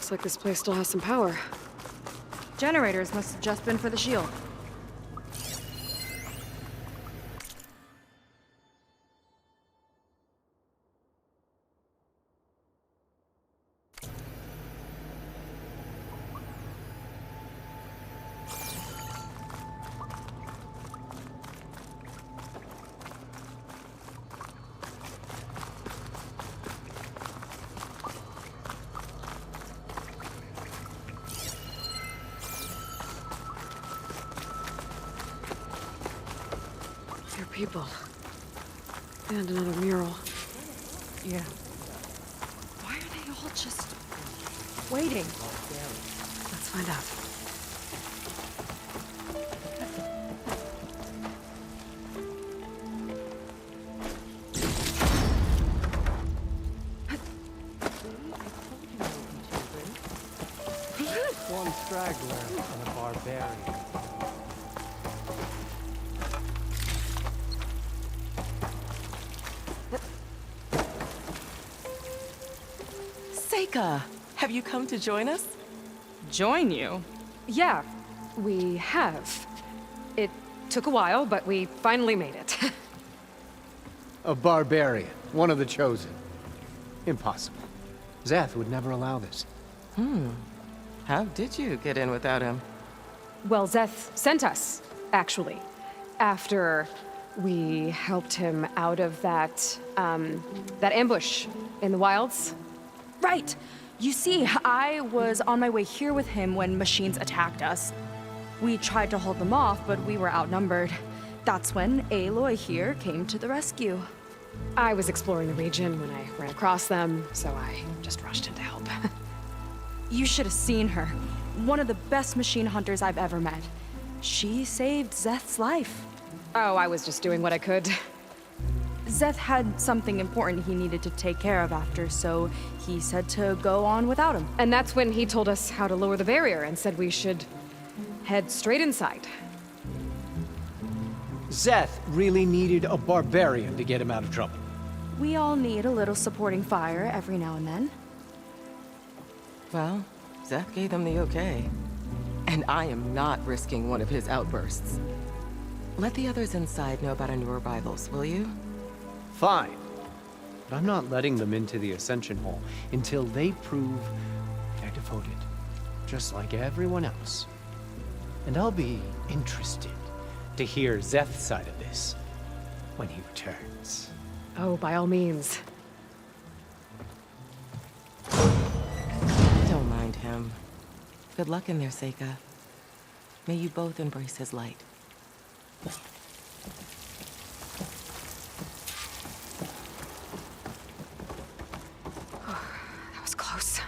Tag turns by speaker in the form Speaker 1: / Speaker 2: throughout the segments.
Speaker 1: Looks like this place still has some power.
Speaker 2: Generators must have just been for the shield.
Speaker 1: People. And another mural.
Speaker 2: Yeah. Why are they all just waiting?
Speaker 1: Let's find out.
Speaker 3: One straggler and a barbarian.
Speaker 4: Seika, have you come to join us?
Speaker 2: Join you?
Speaker 1: Yeah, we have. It took a while, but we finally made it.
Speaker 3: A barbarian, one of the chosen. Impossible. Zeth would never allow this.
Speaker 4: How did you get in without him?
Speaker 1: Well, Zeth sent us, actually. After we helped him out of that ambush in the wilds.
Speaker 2: Right! You see, I was on my way here with him when machines attacked us. We tried to hold them off, but we were outnumbered. That's when Aloy here came to the rescue.
Speaker 1: I was exploring the region when I ran across them, so I just rushed in to help.
Speaker 2: You should have seen her. One of the best machine hunters I've ever met. She saved Zeth's life.
Speaker 1: Oh, I was just doing what I could.
Speaker 2: Zeth had something important he needed to take care of after, so he said to go on without him.
Speaker 1: And that's when he told us how to lower the barrier and said we should head straight inside.
Speaker 3: Zeth really needed a barbarian to get him out of trouble.
Speaker 2: We all need a little supporting fire every now and then.
Speaker 4: Well, Zeth gave them the okay. And I am not risking one of his outbursts. Let the others inside know about our new arrivals, will you?
Speaker 3: Fine. But I'm not letting them into the Ascension Hall until they prove they're devoted, just like everyone else. And I'll be interested to hear Zeth's side of this when he returns.
Speaker 1: Oh, by all means.
Speaker 4: Don't mind him. Good luck in there, Seika. May you both embrace his light.
Speaker 1: That was close.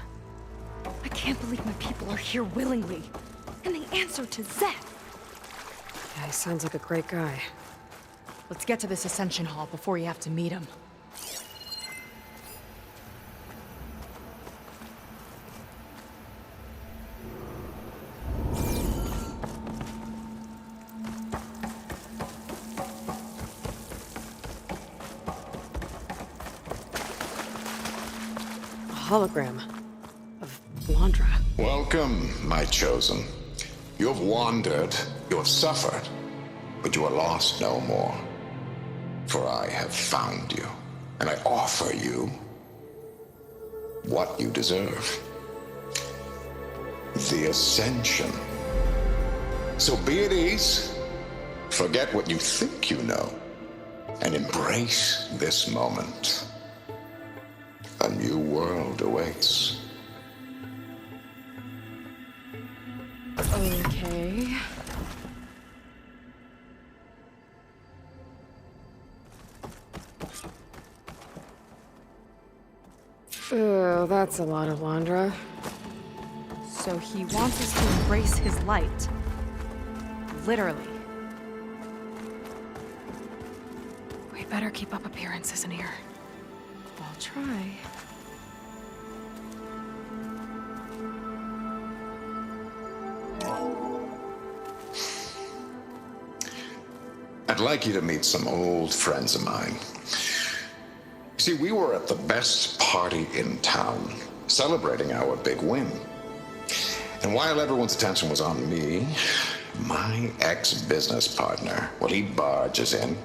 Speaker 2: I can't believe my people are here willingly. And they answer to Zeth.
Speaker 1: Yeah, he sounds like a great guy.
Speaker 2: Let's get to this Ascension Hall before you have to meet him.
Speaker 1: A hologram of Landra.
Speaker 5: Welcome, my chosen. You have wandered, you have suffered, but you are lost no more. For I have found you, and I offer you what you deserve. The Ascension. So be at ease, forget what you think you know, and embrace this moment. A new world awaits.
Speaker 1: Okay. Oh, that's a lot of Landra.
Speaker 2: So he wants us to embrace his light. Literally.
Speaker 1: We better keep up appearances in here.
Speaker 2: I'll try.
Speaker 5: I'd like you to meet some old friends of mine. See, we were at the best party in town celebrating our big win. And while everyone's attention was on me, my ex-business partner, well, he barges in,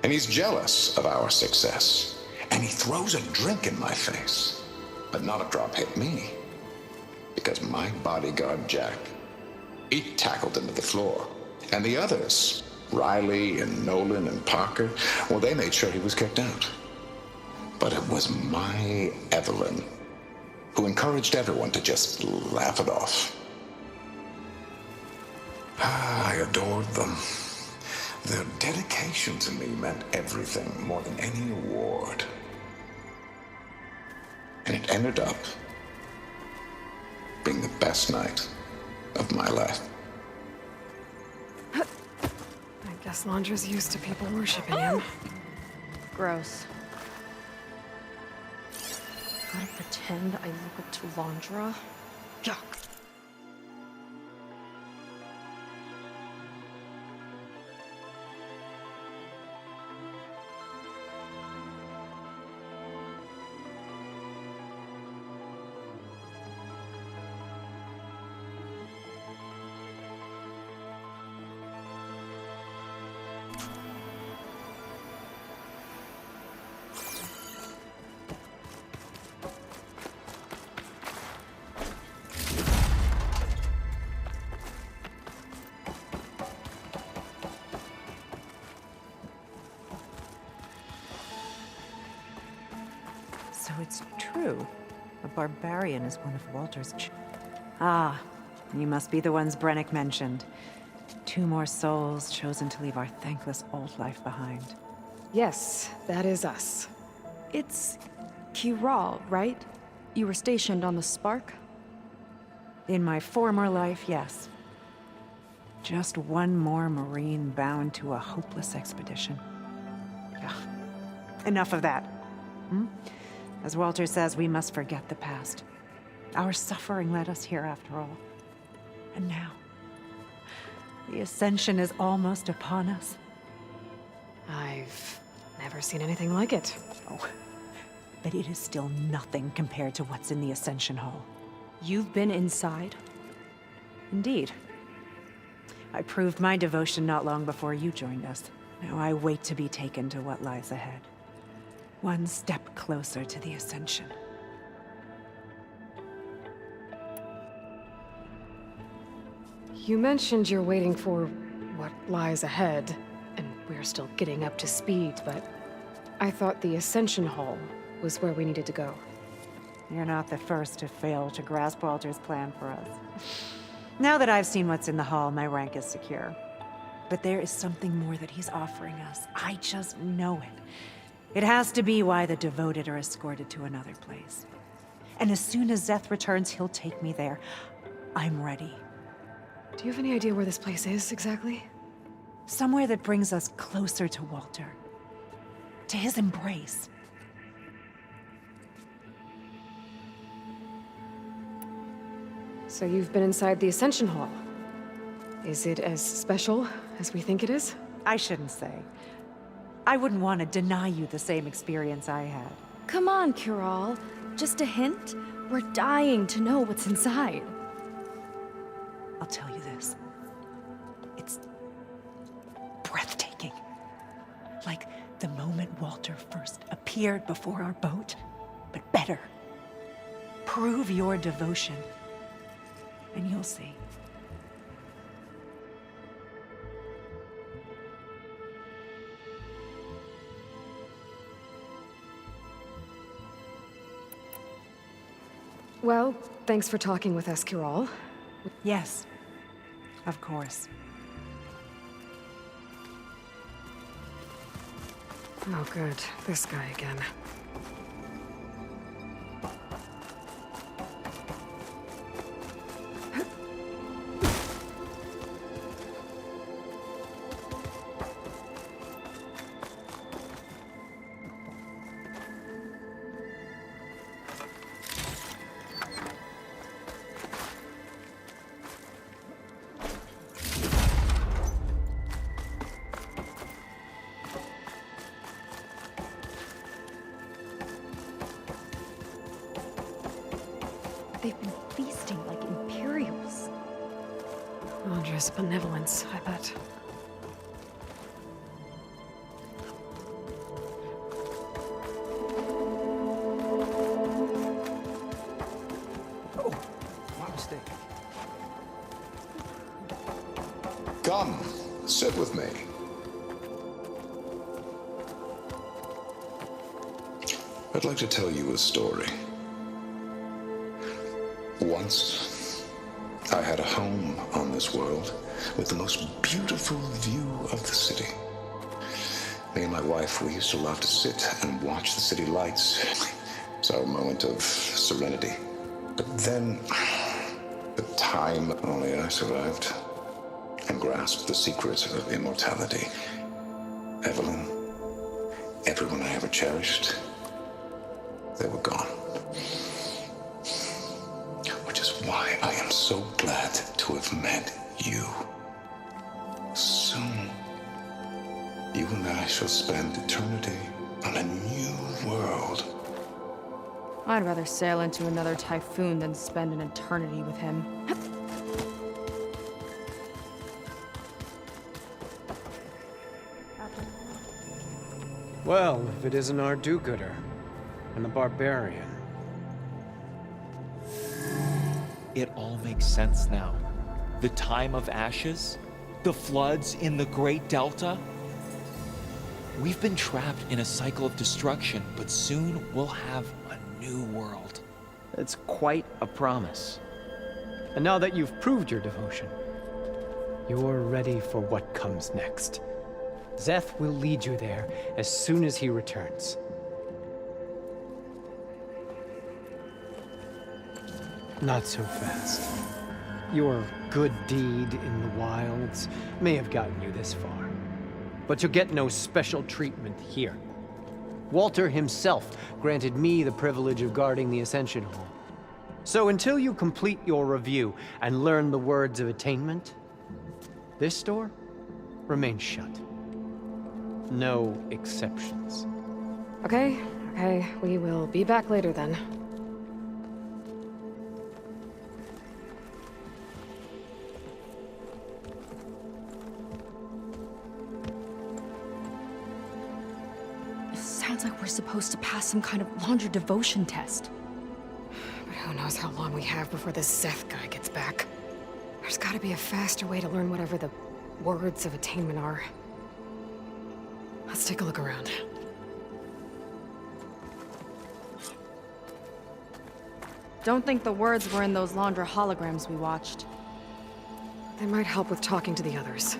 Speaker 5: and he's jealous of our success. And he throws a drink in my face. But not a drop hit me. Because my bodyguard, Jack, he tackled him to the floor. And the others, Riley and Nolan and Parker, well, they made sure he was kicked out. But it was my Evelyn who encouraged everyone to just laugh it off. I adored them. Their dedication to me meant everything more than any award. And it ended up being the best night of my life.
Speaker 1: I guess Londra's used to people worshiping him.
Speaker 2: Gross. Gotta pretend I look up to Londra. Yuck.
Speaker 6: So it's true. A barbarian is one of Walter's Ah, you must be the ones Brennick mentioned. 2 more souls chosen to leave our thankless old life behind.
Speaker 1: Yes, that is us.
Speaker 2: It's Kiral, right? You were stationed on the Spark?
Speaker 6: In my former life, yes. Just one more Marine bound to a hopeless expedition. Ugh. Enough of that. As Walter says, we must forget the past. Our suffering led us here after all. And now, the Ascension is almost upon us.
Speaker 1: I've never seen anything like it.
Speaker 6: Oh, but it is still nothing compared to what's in the Ascension Hall.
Speaker 2: You've been inside?
Speaker 6: Indeed. I proved my devotion not long before you joined us. Now I wait to be taken to what lies ahead. One step closer to the Ascension.
Speaker 1: You mentioned you're waiting for what lies ahead, and we're still getting up to speed, but I thought the Ascension Hall was where we needed to go.
Speaker 6: You're not the first to fail to grasp Walter's plan for us. Now that I've seen what's in the hall, my rank is secure. But there is something more that he's offering us. I just know it. It has to be why the devoted are escorted to another place. And as soon as Zeth returns, he'll take me there. I'm ready.
Speaker 1: Do you have any idea where this place is, exactly?
Speaker 6: Somewhere that brings us closer to Walter. To his embrace.
Speaker 1: So you've been inside the Ascension Hall. Is it as special as we think it is?
Speaker 6: I shouldn't say. I wouldn't want to deny you the same experience I had.
Speaker 2: Come on, Kiral. Just a hint? We're dying to know what's inside.
Speaker 6: I'll tell you this. It's breathtaking. Like the moment Walter first appeared before our boat, but better. Prove your devotion, and you'll see.
Speaker 1: Well, thanks for talking with us, Kiral.
Speaker 6: Yes, of course.
Speaker 1: Oh, good. This guy again.
Speaker 2: They've been feasting like Imperials.
Speaker 1: Andra's benevolence, I bet.
Speaker 3: My mistake.
Speaker 5: Come, sit with me. I'd like to tell you a story. Once, I had a home on this world with the most beautiful view of the city. Me and my wife, we used to love to sit and watch the city lights. It's our moment of serenity. But then, the time only I survived and grasped the secret of immortality. Evelyn, everyone I ever cherished, they were gone. Which is why I am so glad to have met you. Soon, you and I shall spend eternity on a new world.
Speaker 2: I'd rather sail into another typhoon than spend an eternity with him.
Speaker 3: Well, if it isn't our do-gooder and the barbarian.
Speaker 7: It all makes sense now. The time of ashes, the floods in the Great Delta. We've been trapped in a cycle of destruction, but soon we'll have a new world.
Speaker 3: It's quite a promise. And now that you've proved your devotion, you're ready for what comes next. Zeth will lead you there as soon as he returns. Not so fast. Your good deed in the wilds may have gotten you this far, but you'll get no special treatment here. Walter himself granted me the privilege of guarding the Ascension Hall. So until you complete your review and learn the words of attainment, this door remains shut. No exceptions.
Speaker 1: Okay, we will be back later then.
Speaker 2: Sounds like we're supposed to pass some kind of laundry devotion test.
Speaker 1: But who knows how long we have before this Zeth guy gets back. There's gotta be a faster way to learn whatever the words of attainment are. Let's take a look around.
Speaker 2: Don't think the words were in those Laundra holograms we watched.
Speaker 1: They might help with talking to the others.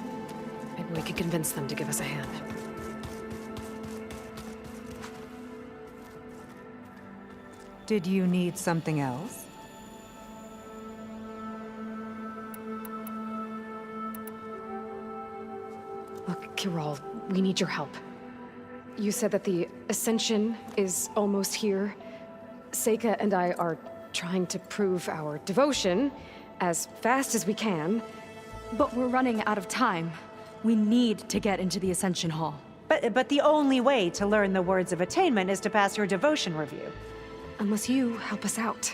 Speaker 1: Maybe we can convince them to give us a hand.
Speaker 6: Did you need something else?
Speaker 1: Look, Kiral, we need your help. You said that the Ascension is almost here. Seika and I are trying to prove our devotion as fast as we can.
Speaker 2: But we're running out of time. We need to get into the Ascension Hall.
Speaker 6: But the only way to learn the words of attainment is to pass your devotion review.
Speaker 1: Unless you help us out.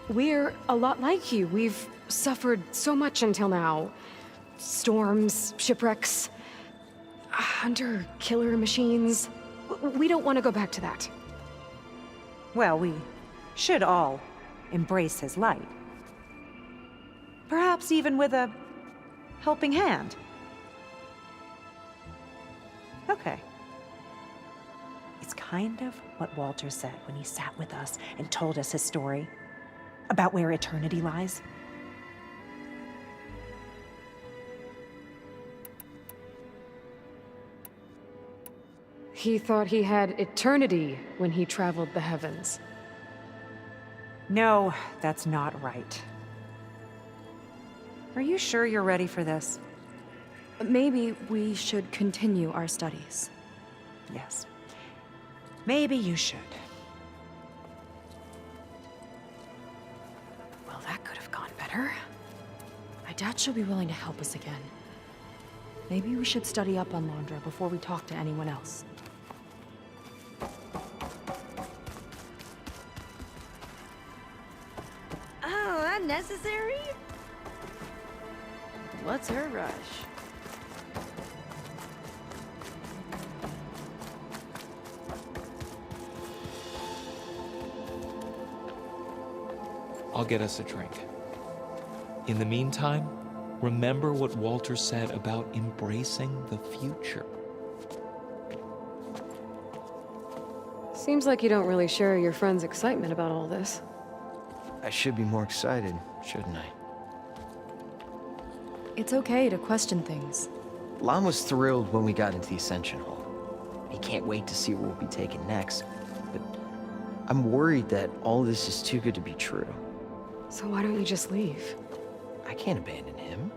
Speaker 1: We're a lot like you. We've suffered so much until now. Storms, shipwrecks, hunter killer machines. We don't want to go back to that.
Speaker 6: Well, we should all embrace his light. Perhaps even with a helping hand. Okay. It's kind of what Walter said when he sat with us and told us his story about where eternity lies.
Speaker 1: He thought he had eternity when he traveled the heavens.
Speaker 6: No, that's not right. Are you sure you're ready for this?
Speaker 2: Maybe we should continue our studies.
Speaker 6: Yes. Maybe you should.
Speaker 1: Well, that could have gone better.
Speaker 2: I doubt she'll be willing to help us again. Maybe we should study up on Laundra before we talk to anyone else.
Speaker 8: necessary? What's her rush?
Speaker 7: I'll get us a drink. In the meantime, remember what Walter said about embracing the future.
Speaker 1: Seems like you don't really share your friend's excitement about all this.
Speaker 9: I should be more excited, shouldn't I?
Speaker 2: It's okay to question things.
Speaker 9: Lon was thrilled when we got into the Ascension Hall. He can't wait to see where we'll be taken next. But I'm worried that all this is too good to be true.
Speaker 1: So why don't you just leave?
Speaker 9: I can't abandon him.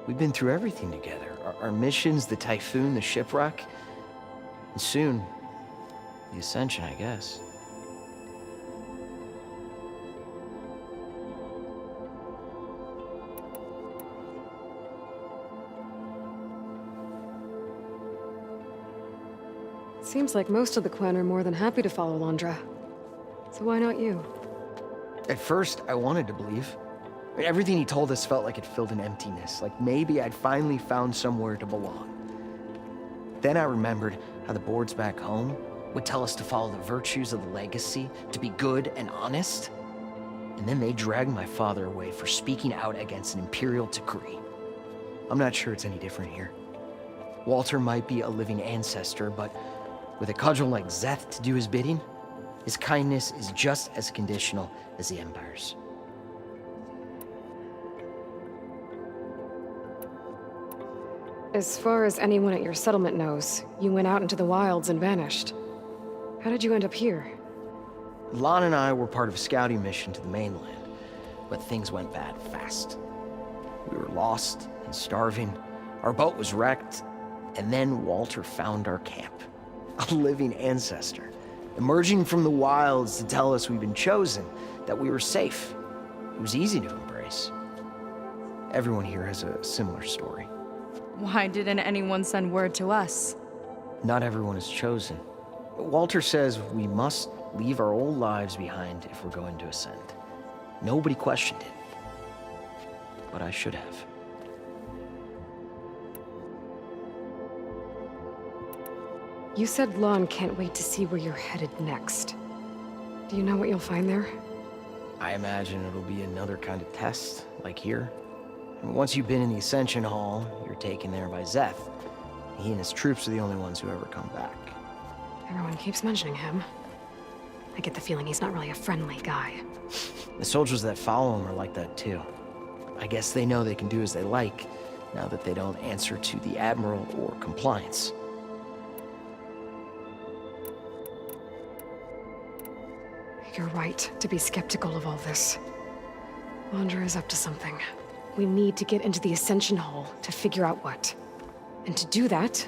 Speaker 9: We've been through everything together. Our missions, the Typhoon, the shipwreck. And soon, the Ascension, I guess.
Speaker 1: Seems like most of the clan are more than happy to follow Londra. So why not you?
Speaker 9: At first, I wanted to believe. I mean, everything he told us felt like it filled an emptiness, like maybe I'd finally found somewhere to belong. Then I remembered how the boards back home would tell us to follow the virtues of the legacy, to be good and honest. And then they dragged my father away for speaking out against an imperial decree. I'm not sure it's any different here. Walter might be a living ancestor, but with a cudgel like Szeth to do his bidding, his kindness is just as conditional as the Empire's.
Speaker 1: As far as anyone at your settlement knows, you went out into the wilds and vanished. How did you end up here?
Speaker 9: Lon and I were part of a scouting mission to the mainland, but things went bad fast. We were lost and starving, our boat was wrecked, and then Walter found our camp. A living ancestor, emerging from the wilds to tell us we'd been chosen, that we were safe. It was easy to embrace. Everyone here has a similar story.
Speaker 2: Why didn't anyone send word to us?
Speaker 9: Not everyone is chosen. Walter says we must leave our old lives behind if we're going to ascend. Nobody questioned it. But I should have.
Speaker 1: You said Lon can't wait to see where you're headed next. Do you know what you'll find there?
Speaker 9: I imagine it'll be another kind of test, like here. And once you've been in the Ascension Hall, you're taken there by Szeth. He and his troops are the only ones who ever come back.
Speaker 1: Everyone keeps mentioning him. I get the feeling he's not really a friendly guy.
Speaker 9: The soldiers that follow him are like that too. I guess they know they can do as they like, now that they don't answer to the Admiral or compliance.
Speaker 1: You're right to be skeptical of all this. Londra is up to something. We need to get into the Ascension Hall to figure out what. And to do that,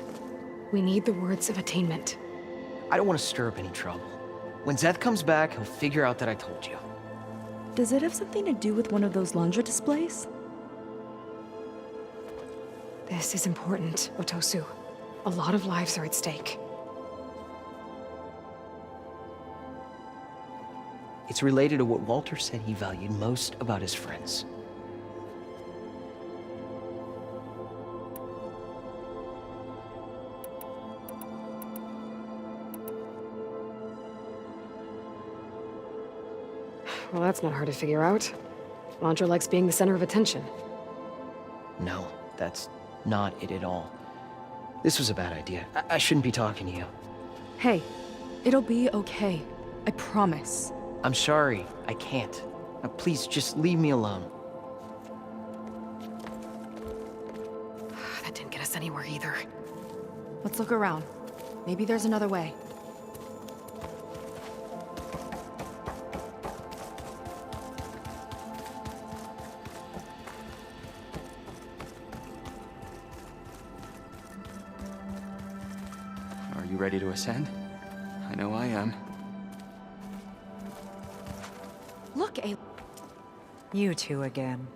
Speaker 1: we need the words of attainment.
Speaker 9: I don't want to stir up any trouble. When Szeth comes back, he'll figure out that I told you.
Speaker 2: Does it have something to do with one of those Londra displays?
Speaker 1: This is important, Otosu. A lot of lives are at stake.
Speaker 9: It's related to what Walter said he valued most about his friends.
Speaker 1: Well, that's not hard to figure out. Londra likes being the center of attention.
Speaker 9: No, that's not it at all. This was a bad idea. I shouldn't be talking to you.
Speaker 2: Hey, it'll be okay. I promise.
Speaker 9: I'm sorry, I can't. Now, please, just leave me alone.
Speaker 1: That didn't get us anywhere either.
Speaker 2: Let's look around. Maybe there's another way.
Speaker 10: Are you ready to ascend? I know I am.
Speaker 2: Look, A.
Speaker 6: You two again.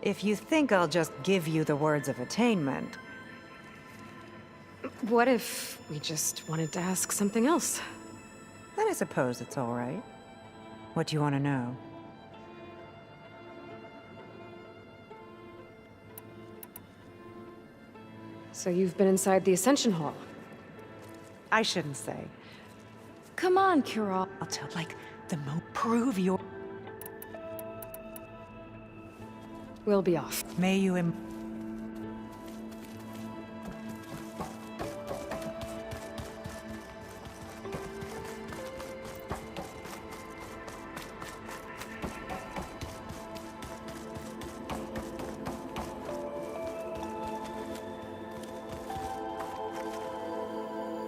Speaker 6: If you think I'll just give you the words of attainment...
Speaker 1: What if we just wanted to ask something else?
Speaker 6: then I suppose it's all right. What do you want to know?
Speaker 1: So you've been inside the Ascension Hall.
Speaker 6: I shouldn't say.
Speaker 2: Come on, Kira.
Speaker 6: I'll tell, like, prove your...
Speaker 1: We'll be off.
Speaker 6: May you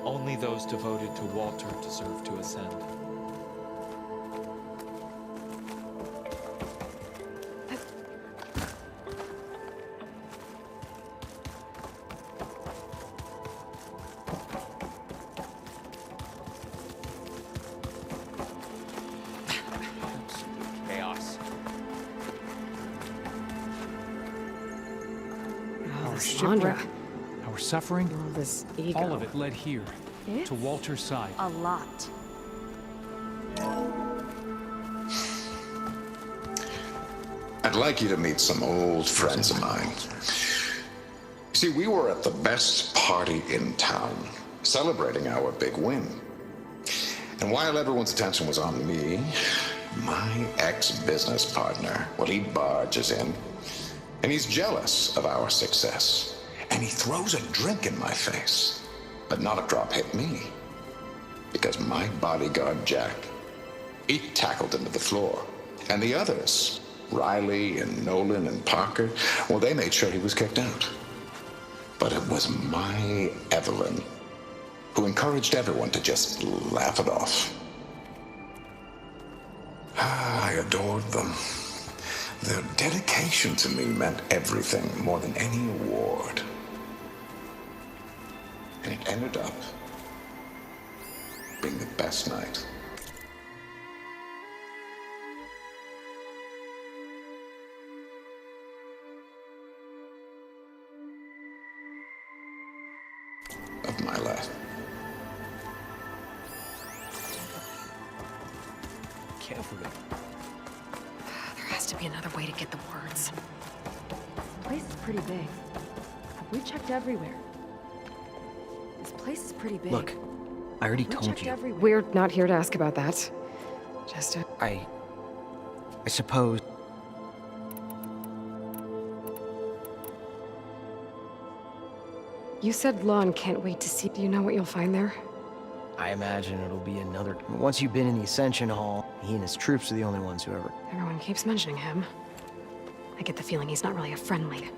Speaker 7: Only those devoted to Walter deserve to ascend. Absolute chaos.
Speaker 1: Oh, this Chandra.
Speaker 8: Our suffering,
Speaker 1: All this ego.
Speaker 8: all of it led here, to Walter's side.
Speaker 2: A lot.
Speaker 5: I'd like you to meet some old friends of mine. See, we were at the best party in town, celebrating our big win. And while everyone's attention was on me, my ex-business partner, well, he barges in, and he's jealous of our success. And he throws a drink in my face, but not a drop hit me. Because my bodyguard, Jack, he tackled him to the floor. And the others, Riley and Nolan and Parker, well, they made sure he was kicked out. But it was my Evelyn who encouraged everyone to just laugh it off. I adored them. Their dedication to me meant everything, more than any award. And it ended up being the best night. Of my life.
Speaker 8: Carefully.
Speaker 1: There has to be another way to get the words.
Speaker 2: This place is pretty big. We checked everywhere. This place is pretty big.
Speaker 9: Look, I already
Speaker 2: We
Speaker 9: told
Speaker 2: checked
Speaker 9: you.
Speaker 2: everywhere.
Speaker 1: We're not here to ask about that. Just
Speaker 9: I suppose...
Speaker 1: You said Lon can't wait to see. Do you know what you'll find there?
Speaker 9: I imagine it'll be another... Once you've been in the Ascension Hall, he and his troops are the only ones who ever...
Speaker 1: Everyone keeps mentioning him. I get the feeling he's not really a friendly.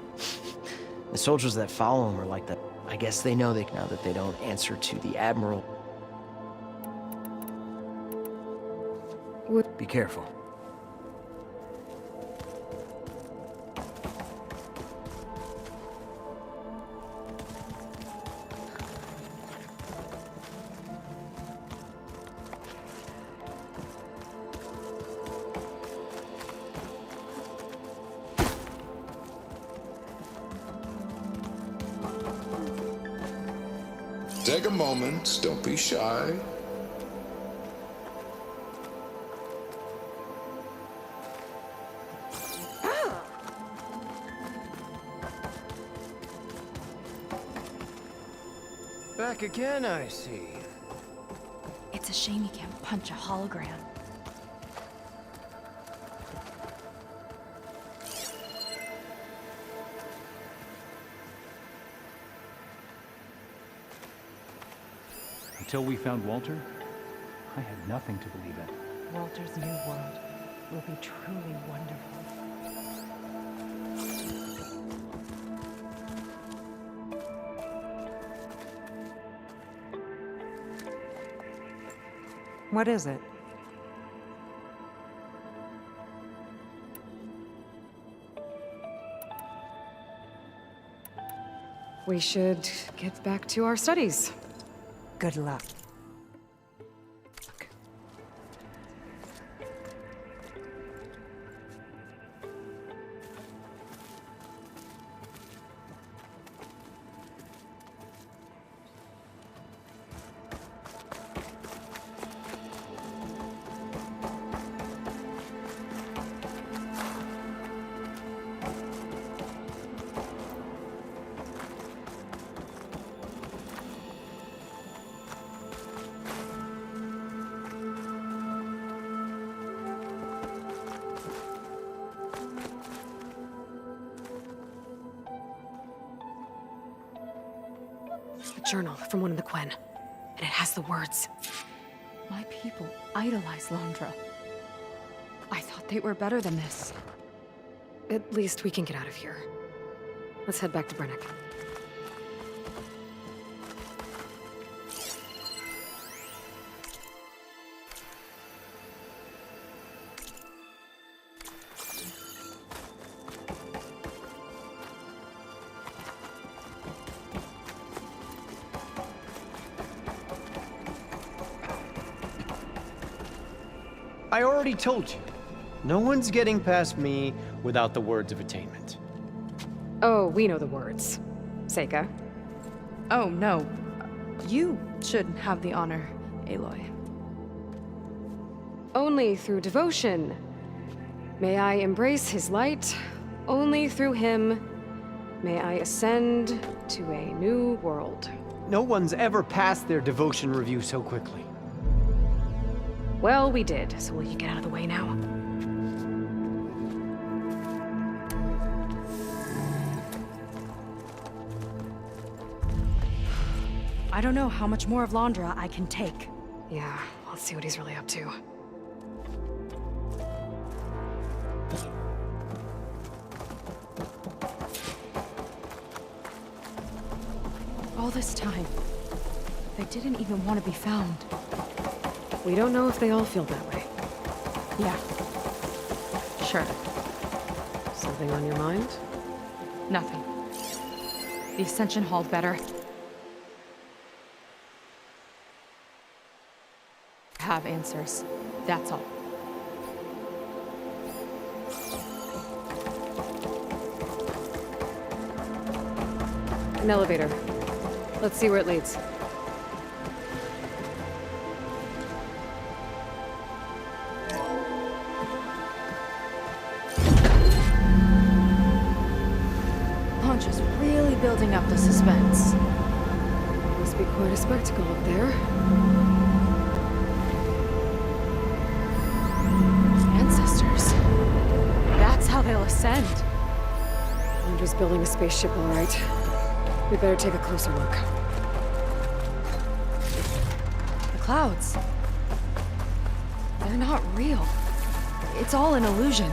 Speaker 9: The soldiers that follow him are like that. I guess they know now that they don't answer to the Admiral. Be careful.
Speaker 5: Take a moment, don't be shy.
Speaker 3: Back again, I see.
Speaker 2: It's a shame you can't punch a hologram.
Speaker 8: Until we found Walter, I had nothing to believe in.
Speaker 6: Walter's new world will be truly wonderful. What is it?
Speaker 1: We should get back to our studies.
Speaker 6: Good luck.
Speaker 1: A journal from one of the Quen. And it has the words.
Speaker 2: My people idolize Londra. I thought they were better than this.
Speaker 1: At least we can get out of here. Let's head back to Brennick.
Speaker 3: I already told you. No one's getting past me without the words of attainment.
Speaker 1: Oh, we know the words. Seika.
Speaker 2: Oh, no. You should have the honor, Aloy.
Speaker 1: Only through devotion. May I embrace his light. Only through him may I ascend to a new world.
Speaker 3: No one's ever passed their devotion review so quickly.
Speaker 1: Well, we did, so will you get out of the way now?
Speaker 2: I don't know how much more of Londra I can take.
Speaker 1: Yeah, let's see what he's really up to.
Speaker 2: All this time, they didn't even want to be found.
Speaker 1: We don't know if they all feel that way.
Speaker 2: Yeah. Sure.
Speaker 1: Something on your mind?
Speaker 2: Nothing. The Ascension Hall better have answers. That's all.
Speaker 1: An elevator. Let's see where it leads.
Speaker 2: Launch is really building up the suspense.
Speaker 1: Must be quite a spectacle up there.
Speaker 2: Ancestors. That's how they'll ascend.
Speaker 1: Andrew's building a spaceship, all right. We better take a closer look.
Speaker 2: The clouds. They're not real. It's all an illusion.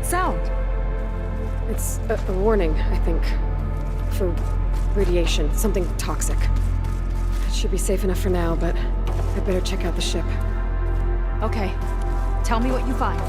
Speaker 2: that sound?
Speaker 1: It's a warning, I think. For radiation, something toxic. It should be safe enough for now, but I better check out the ship.
Speaker 2: Okay. Tell me what you find.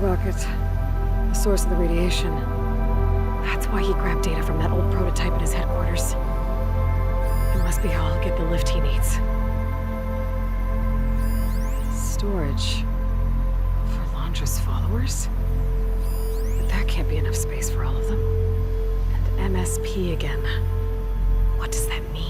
Speaker 1: Rocket. The source of the radiation. That's why he grabbed data from that old prototype at his headquarters. It must be how I'll get the lift he needs. Storage. For Londra's followers? But that can't be enough space for all of them. And MSP again. What does that mean?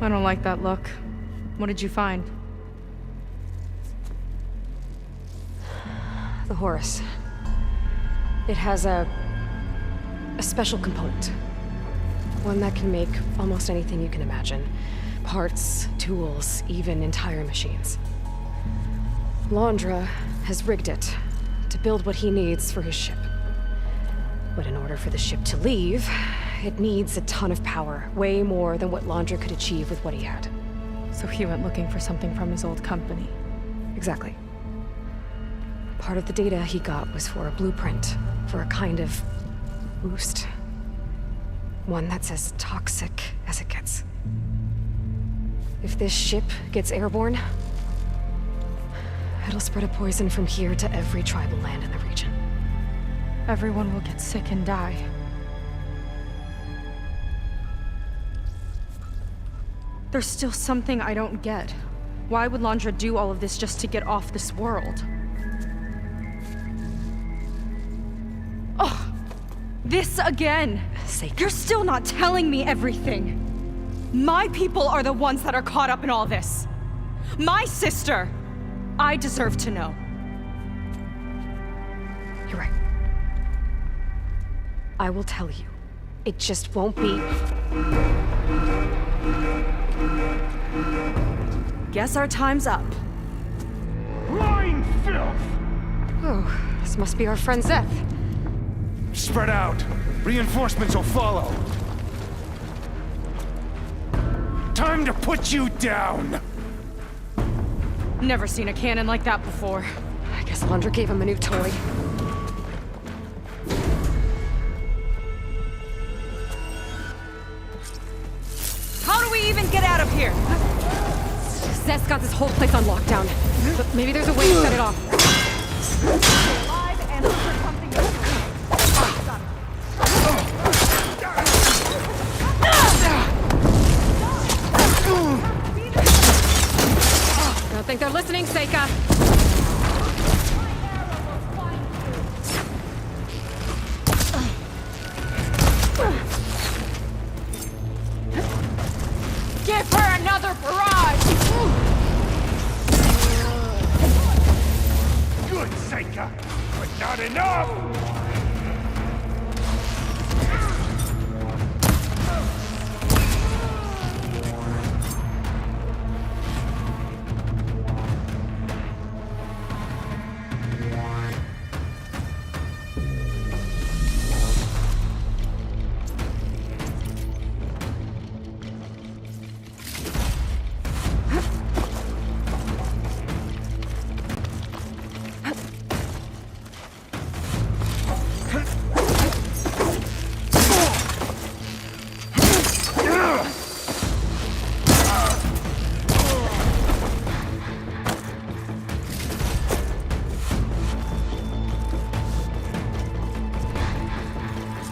Speaker 2: I don't like that look. What did you find?
Speaker 1: The Horus. It has a special component. One that can make almost anything you can imagine. Parts, tools, even entire machines. Londra has rigged it to build what he needs for his ship. But in order for the ship to leave, it needs a ton of power, way more than what Londra could achieve with what he had.
Speaker 2: So he went looking for something from his old company.
Speaker 1: Exactly. Part of the data he got was for a blueprint, for a kind of boost. One that's as toxic as it gets. If this ship gets airborne, it'll spread a poison from here to every tribal land in the region.
Speaker 2: Everyone will get sick and die. There's still something I don't get. Why would Londra do all of this just to get off this world? Oh, this again! You're still not telling me everything! My people are the ones that are caught up in all this! My sister! I deserve to know.
Speaker 1: You're right. I will tell you. It just won't be...
Speaker 2: Guess our time's up.
Speaker 11: Lying filth!
Speaker 1: Oh, this must be our friend Zeth.
Speaker 11: Spread out. Reinforcements will follow. Time to put you down!
Speaker 2: Never seen a cannon like that before.
Speaker 1: I guess Londra gave him a new toy.
Speaker 2: How do we even get out of here?
Speaker 1: Zeth's got this whole place on lockdown. But maybe there's a way to set it off.
Speaker 2: Alive and for something else.
Speaker 1: I don't think they're listening, Seika.
Speaker 2: Give her another barrage!
Speaker 11: enough!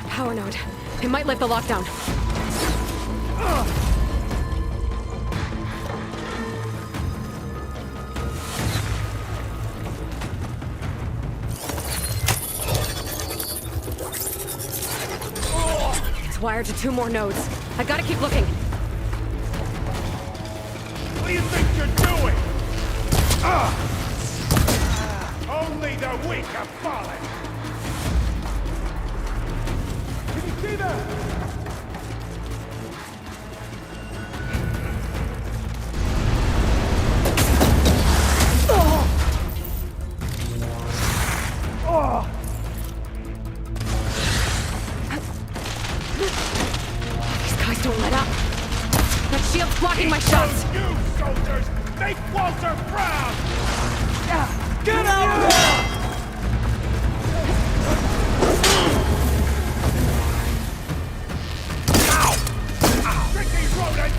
Speaker 1: Power node. It might lift the lockdown. It's wired to 2 more nodes. I gotta keep looking.
Speaker 11: What do you think you're doing? Only the weak are falling! Can you see that?
Speaker 1: These guys don't let up. That shield's blocking my shots.
Speaker 11: You soldiers! Make Walter proud! Get out there! Tricky rodent!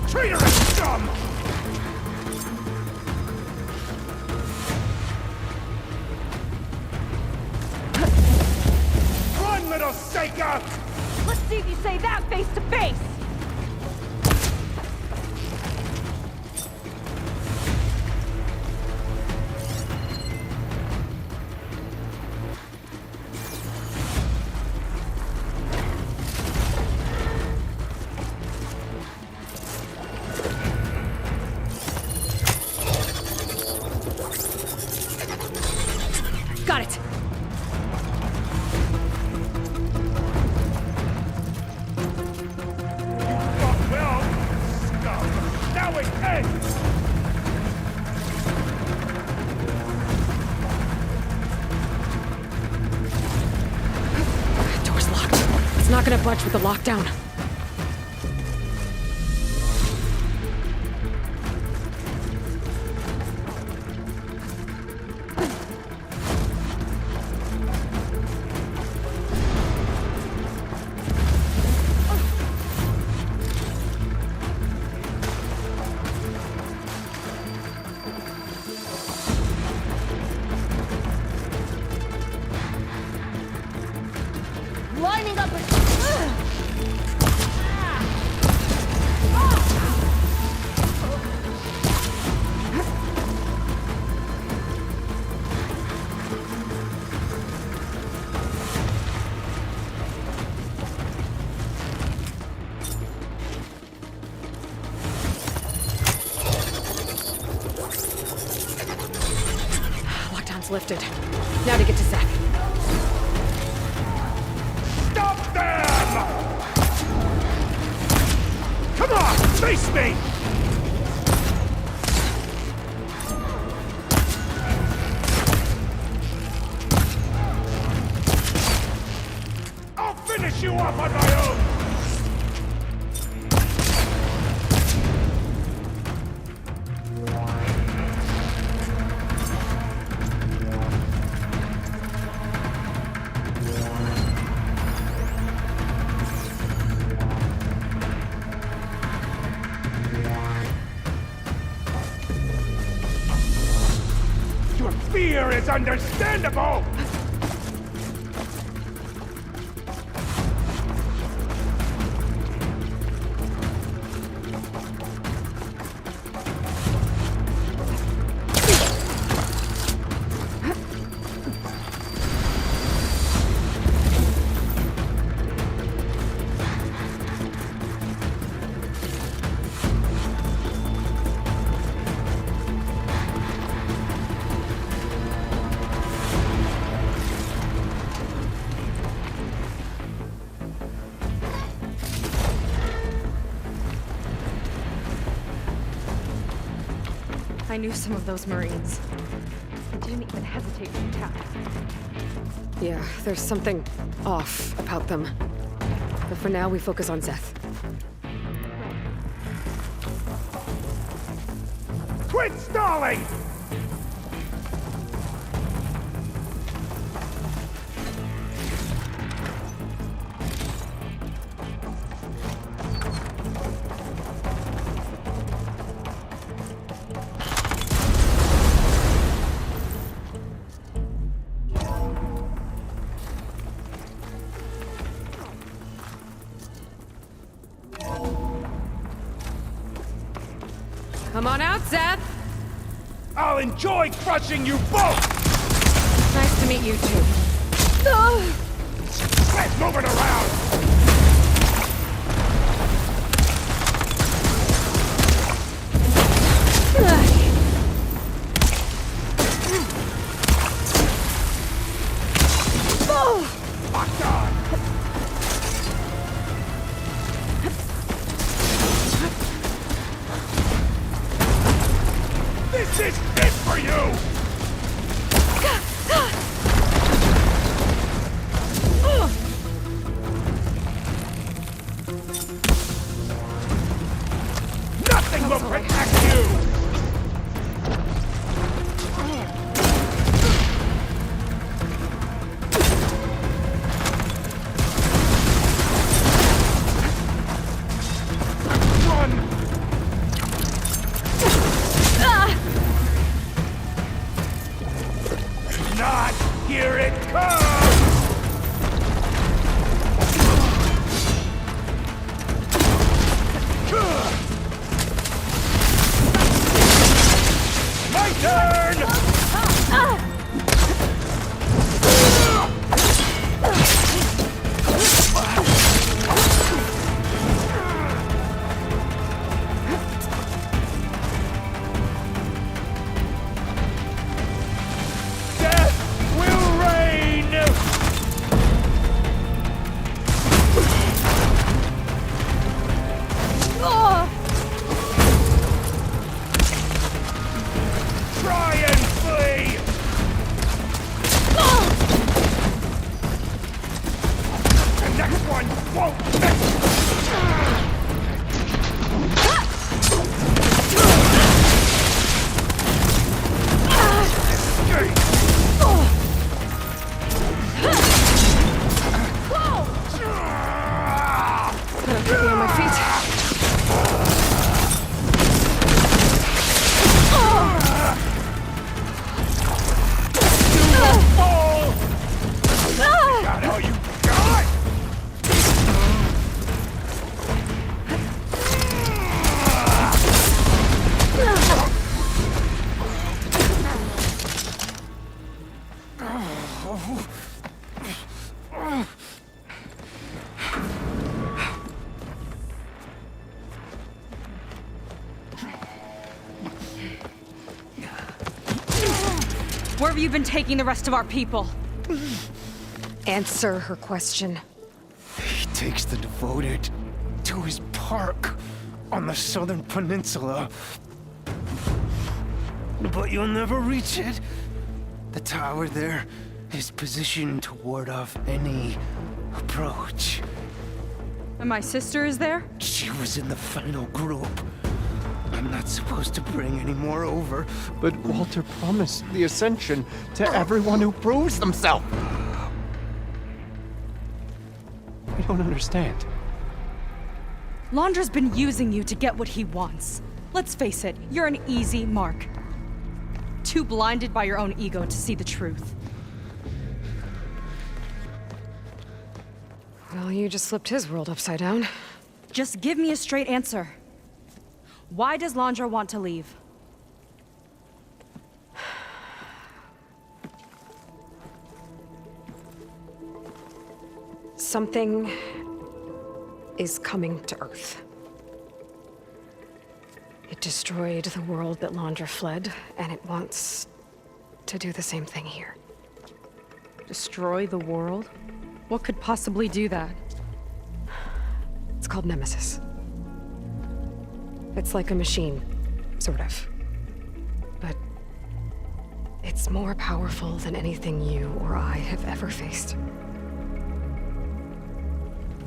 Speaker 11: Traitorous scum! Run, little Seika!
Speaker 2: Let's see if you say that face to face!
Speaker 1: Got it.
Speaker 11: Fought well, scum! Now it ends!
Speaker 1: Door's locked. It's not gonna budge with the lockdown.
Speaker 2: Lining up a...
Speaker 1: Lockdown's lifted. Now to get to Zack.
Speaker 11: Stop them! Come on, face me! I'll finish you off on my own! anger is understandable!
Speaker 2: I knew some of those Marines. They didn't even hesitate to attack.
Speaker 1: Yeah, there's something off about them. But for now, we focus on Zeth.
Speaker 11: Quit stalling!
Speaker 1: Come on out, Zeth!
Speaker 11: I'll enjoy crushing you both!
Speaker 1: Nice to meet you too.
Speaker 11: Let's move it around! Locked on! This is it for you! Nothing will protect you! Run! Not! Here it comes! My turn! Death will reign! Try and flee! The next one won't miss!
Speaker 1: Gotta put me on my feet.
Speaker 11: Got all you got!
Speaker 2: Where have you been taking the rest of our people?
Speaker 1: Answer her question.
Speaker 12: He takes the devoted to his park on the southern peninsula. But you'll never reach it. The tower there is positioned to ward off any approach.
Speaker 2: And my sister is there?
Speaker 12: She was in the final group. I'm not supposed to bring any more over.
Speaker 3: But Walter promised the Ascension to everyone who proves themselves. I don't understand.
Speaker 2: Londra's been using you to get what he wants. Let's face it, you're an easy mark. too blinded by your own ego to see the truth.
Speaker 1: Well, you just flipped his world upside down.
Speaker 2: Just give me a straight answer. Why does Landra want to leave?
Speaker 1: Something is coming to Earth. It destroyed the world that Landra fled, and it wants to do the same thing here.
Speaker 2: Destroy the world? What could possibly do that?
Speaker 1: It's called Nemesis. It's like a machine, sort of. But it's more powerful than anything you or I have ever faced.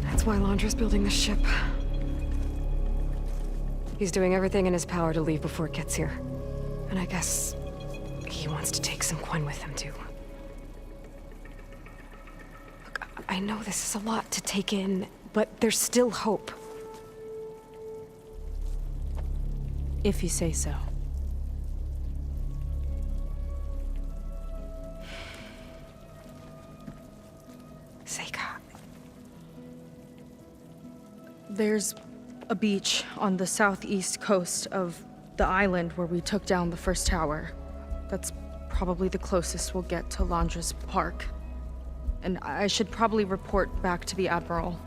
Speaker 1: That's why Landra's building this ship. He's doing everything in his power to leave before it gets here. And I guess he wants to take some Quen with him, too. Look, I know this is a lot to take in, but there's still hope.
Speaker 2: If you say so.
Speaker 1: Seika.
Speaker 2: There's a beach on the southeast coast of the island where we took down the first tower. That's probably the closest we'll get to Landra's park. And I should probably report back to the Admiral.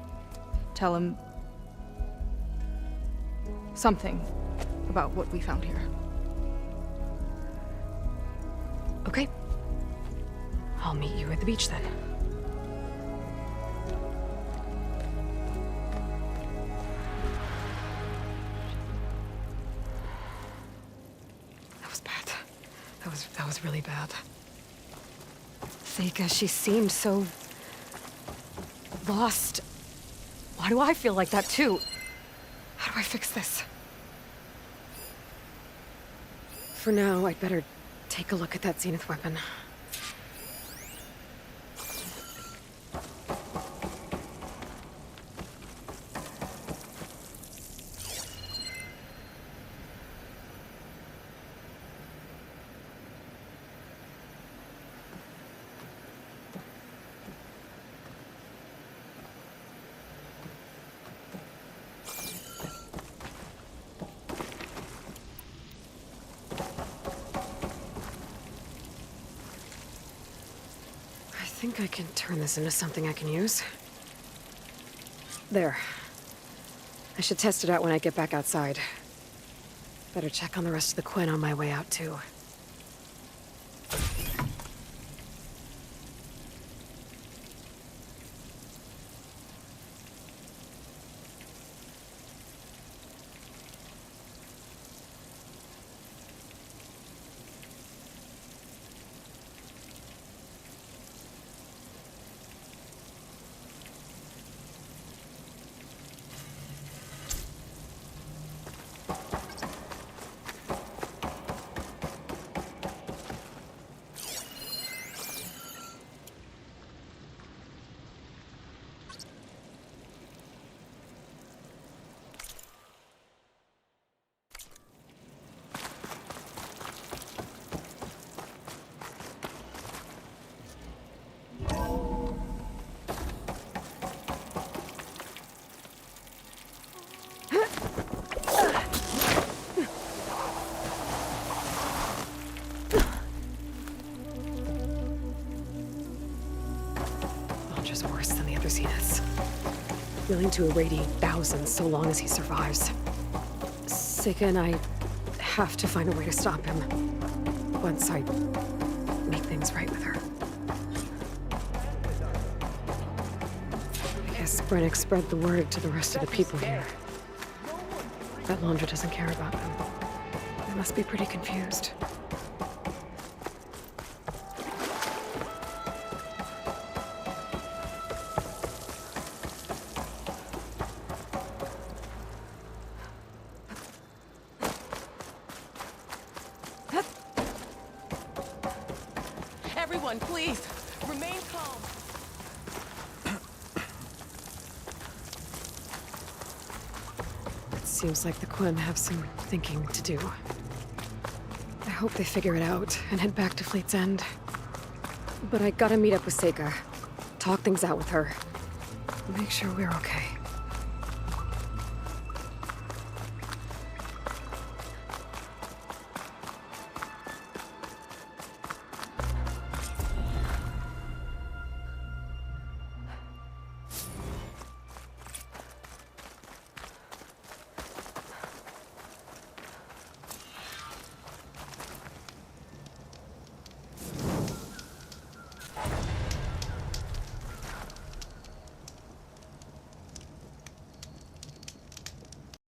Speaker 2: Tell him something about what we found here.
Speaker 1: Okay. I'll meet you at the beach then. That was bad. That was really bad. Seika, she seemed so lost. Why do I feel like that too? How do I fix this? For now, I'd better take a look at that Zenith weapon. I think I can turn this into something I can use. There. I should test it out when I get back outside. Better check on the rest of the Quen on my way out, too. Worse than the other Zeniths. Willing to irradiate thousands so long as he survives. Seika and I have to find a way to stop him. Once I make things right with her. I guess Brennick spread the word to the rest of the people here. That Landra doesn't care about them. They must be pretty confused.
Speaker 4: Everyone, please, remain calm.
Speaker 1: It seems like the Quen have some thinking to do. I hope they figure it out and head back to Fleet's End. But I gotta meet up with Seika. Talk things out with her. Make sure we're okay.